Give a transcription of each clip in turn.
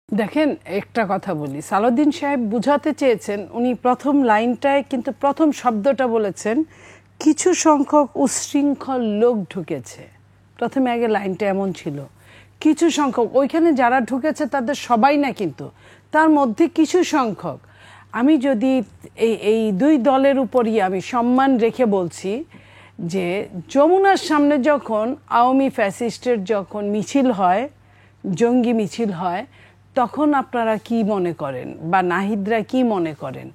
দেখেন একটা কথা বলি, সালাউদ্দিন সাহেব বুঝাতে চেয়েছেন, উনি প্রথম লাইনটায় কিন্তু প্রথম শব্দটা বলেছেন কিছু সংখ্যক উচ্ছৃঙ্খল লোক ঢুকেছে। প্রথমে আগে লাইনটা এমন ছিল, কিছু সংখ্যক, ওইখানে যারা ঢুকেছে তাদের সবাই না, কিন্তু তার মধ্যে কিছু সংখ্যক। আমি যদি এই দুই দলের উপরই আমি সম্মান রেখে বলছি যে যমুনার সামনে যখন আওয়ামী ফ্যাসিস্টের যখন মিছিল হয়, জঙ্গি মিছিল হয়, তখন আপনারা কি মনে করেন বা নাহিদরা কি মনে করেন?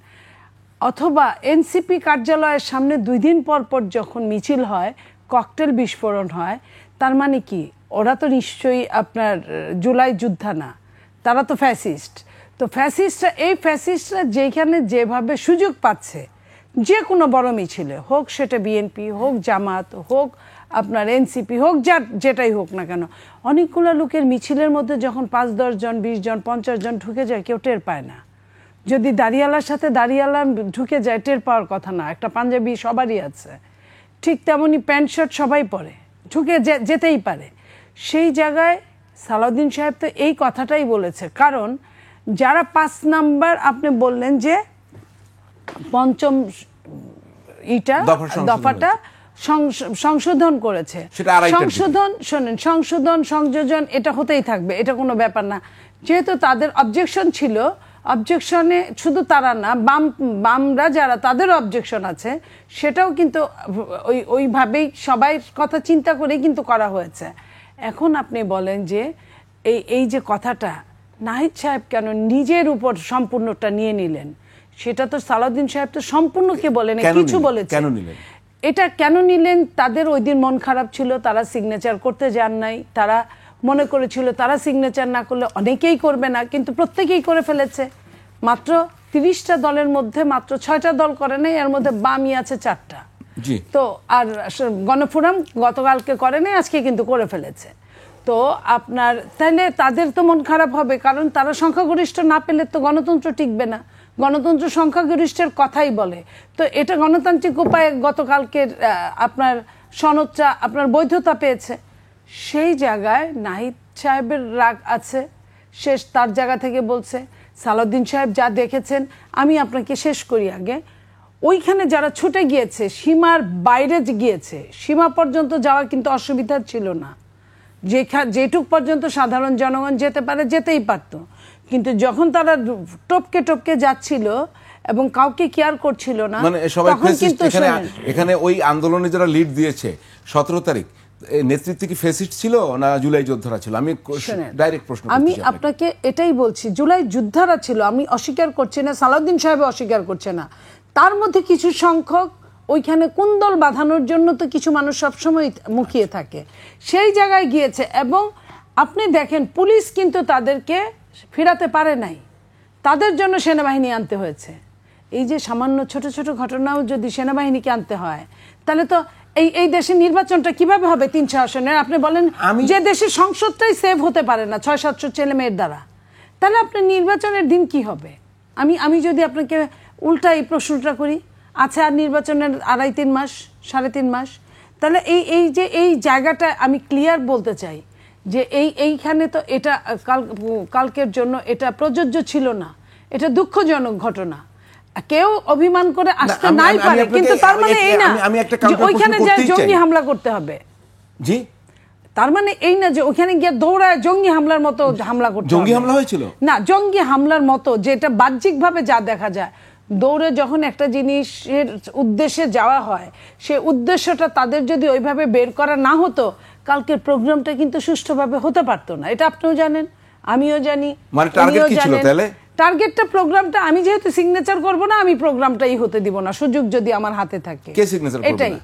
অথবা এনসিপি কার্যালয়ের সামনে 2 দিন পর পর যখন মিছিল হয়, ককটেল বিস্ফোরণ হয়, তার মানে কি ওরা তো নিশ্চয়ই আপনার জুলাই যোদ্ধা না, তারা তো ফ্যাসিস্ট। তো ফ্যাসিস্টরা, এই ফ্যাসিস্টরা যেখানে যেভাবে সুযোগ পাচ্ছে, যে কোনো বড় মিছিলে হোক, সেটা বিএনপি হোক, জামাত হোক, আপনার এনসিপি হোক, যেটাই হোক না কেন, অনেকগুলো লোকের মিছিলের মধ্যে যখন 5-10 জন, 20 জন, 50 জন ঢুকে যায়, কেউ টের পায় না। যদি দাড়িওয়ালার সাথে দাড়িওয়ালা ঢুকে যায়, টের পাওয়ার কথা না। একটা পাঞ্জাবি সবারই আছে, ঠিক তেমনি প্যান্ট শার্ট সবাই পরে, ঢুকে যেতেই পারে। সেই জায়গায় সালাউদ্দিন সাহেব তো এই কথাটাই বলেছে, কারণ যারা 5 নাম্বার আপনি বললেন যে পঞ্চম দফাটা সংশোধন করেছে, সংশোধন শোনেন, সংশোধন সংযোজন এটা হতেই থাকবে, এটা কোনো ব্যাপার না। যেহেতু তাদের অবজেকশন ছিল, অবজেকশনে শুধু তারা না, বামরা যারা, তাদের অবজেকশন আছে, সেটাও কিন্তু ওইভাবেই সবাই কথা চিন্তা করেই কিন্তু করা হয়েছে। এখন আপনি বলেন যে এই যে কথাটা নাহিদ সাহেব কেন নিজের উপর সম্পূর্ণটা নিয়ে নিলেন? সেটা তো সালাউদ্দিন সাহেব তো সম্পূর্ণকে বলেন, কিছু বলেছেন। এটা কেন নিলেন? তাদের ওই দিন মন খারাপ ছিল, তারা সিগনেচার করতে যান নাই, তারা মনে করেছিল তারা সিগনেচার না করলে অনেকেই করবে না, কিন্তু প্রত্যেকেই করে ফেলেছে। মাত্র 30টা দলের মধ্যে মাত্র 6টা দল করে নাই, এর মধ্যে বামই আছে 4টা। তো আর গণফোরাম গতকালকে করে নাই, আজকে কিন্তু করে ফেলেছে। তো আপনার তাহলে তাদের তো মন খারাপ হবে, কারণ তারা সংখ্যাগরিষ্ঠ না পেলে তো গণতন্ত্র টিকবে না। গণতন্ত্র সংখ্যাগরিষ্ঠের কথাই বলে। তো এটা গণতান্ত্রিক উপায়ে গতকালকের আপনার সনদটা আপনার বৈধতা পেয়েছে। সেই জায়গায় নাহিদ সাহেবের রাগ আছে, শেষ তার জায়গা থেকে বলছে। সালাউদ্দিন সাহেব যা দেখেছেন, আমি আপনাকে শেষ করি আগে, ওইখানে যারা ছুটে গিয়েছে, সীমার বাইরে গিয়েছে, সীমা পর্যন্ত যাওয়া কিন্তু অসুবিধা ছিল না। যেটুক পর্যন্ত সাধারণ জনগণ যেতে পারে, যেতেই পারতো, কিন্তু যখন তারা টপকে টপকে যাচ্ছিল এবং কাউকে কেয়ার করছিল না, তখন কিন্তু এখানে ওই আন্দোলনে যারা লিড দিয়েছে 17 তারিখ, নেতৃত্ব কি ফ্যাসিস্ট ছিল না জুলাই যোদ্ধারা ছিল? আমি ডাইরেক্ট প্রশ্ন, আমি আপনাকে এটাই বলছি, জুলাই যোদ্ধারা ছিল, আমি অস্বীকার করছি না, সালাউদ্দিন সাহেব অস্বীকার করছে না। তার মধ্যে কিছু সংখ্যক ওইখানে কুন্দল বাঁধানোর জন্য তো কিছু মানুষ সবসময় মুখিয়ে থাকে, সেই জায়গায় গিয়েছে। এবং আপনি দেখেন, পুলিশ কিন্তু তাদেরকে ফেরাতে পারে নাই, তাদের জন্য সেনাবাহিনী আনতে হয়েছে। এই যে সামান্য ছোট ছোট ঘটনাও যদি সেনাবাহিনীকে আনতে হয়, তাহলে তো এই দেশের নির্বাচনটা কিভাবে হবে 300 আসনের? আপনি বলেন, যে দেশের সংসদটাই সেভ হতে পারে না 600-700 ছেলে মেয়ের দ্বারা, তাহলে আপনার নির্বাচনের দিন কি হবে? আমি যদি আপনাকে উল্টা এই প্রশ্নটা করি, আচ্ছা, আর নির্বাচনের 2.5-3 মাস, 3.5 মাস, তাহলে এই জায়গাটা আমি ক্লিয়ার বলতে চাই যে এইখানে তো এটা কালকের জন্য এটা প্রযোজ্য ছিল না। এটা দুঃখজনক ঘটনা, কেউ অভিমান করে আসতে নাই পারে, কিন্তু তার মানে এই না যে ওইখানে যায় জঙ্গি হামলা করতে হবে। জি, তার মানে এই না যে ওখানে গিয়ে দৌড়ায় জঙ্গি হামলার মতো হামলা করতে হবে। জঙ্গি হামলা হয়েছিল না, জঙ্গি হামলার মতো যেটা বাহ্যিকভাবে যা দেখা যায়, দৌড়ে যখন একটা জিনিসের উদ্দেশ্যে যাওয়া হয়, সে উদ্দেশ্যটা তাদের যদি ওইভাবে বের করা না হতো, কালকের প্রোগ্রামটা কিন্তু সুষ্ঠুভাবে হতে পারতো না। এটা আপনিও জানেন, আমিও জানি। মানে টার্গেট কি ছিল তাহলে? টার্গেটটা, প্রোগ্রামটা, আমি যেহেতু সিগনেচার করব না, আমি প্রোগ্রামটাই হতে দিব না, সুযোগ যদি আমার হাতে থাকে। কে সিগনেচার করবে? এটাই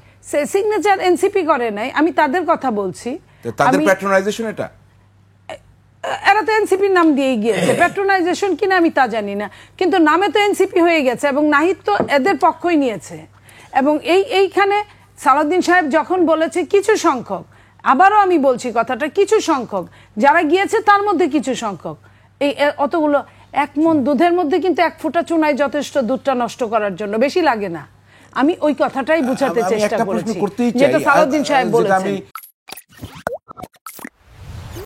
সিগনেচার এনসিপি করে নাই, আমি তাদের কথা বলছি। তাদের প্যাট্রোনাইজেশন এটা, এরা তো এনসিপির নাম দিয়ে গিয়েছে, প্যাট্রোনাইজেশন কিনা আমি তা জানি না, কিন্তু নামে তো এনসিপি হয়ে গেছে এবং নাহিদ তো এদের পক্ষই নিয়েছে। এবং এইখানে সালাউদ্দিন সাহেব যখন বলেছে কিছু সংখ্যক, আবারও আমি বলছি কথাটা, কিছু সংখ্যক যারা গিয়েছে, তার মধ্যে কিছু সংখ্যক, এই অতগুলো 1 মণ দুধের মধ্যে কিন্তু 1 ফোঁটা চুনাই যথেষ্ট দুধটা নষ্ট করার জন্য, বেশি লাগে না। আমি ওই কথাটাই বুঝাতে চেষ্টা করেছি, যেটা সালাউদ্দিন সাহেব বলেছেন।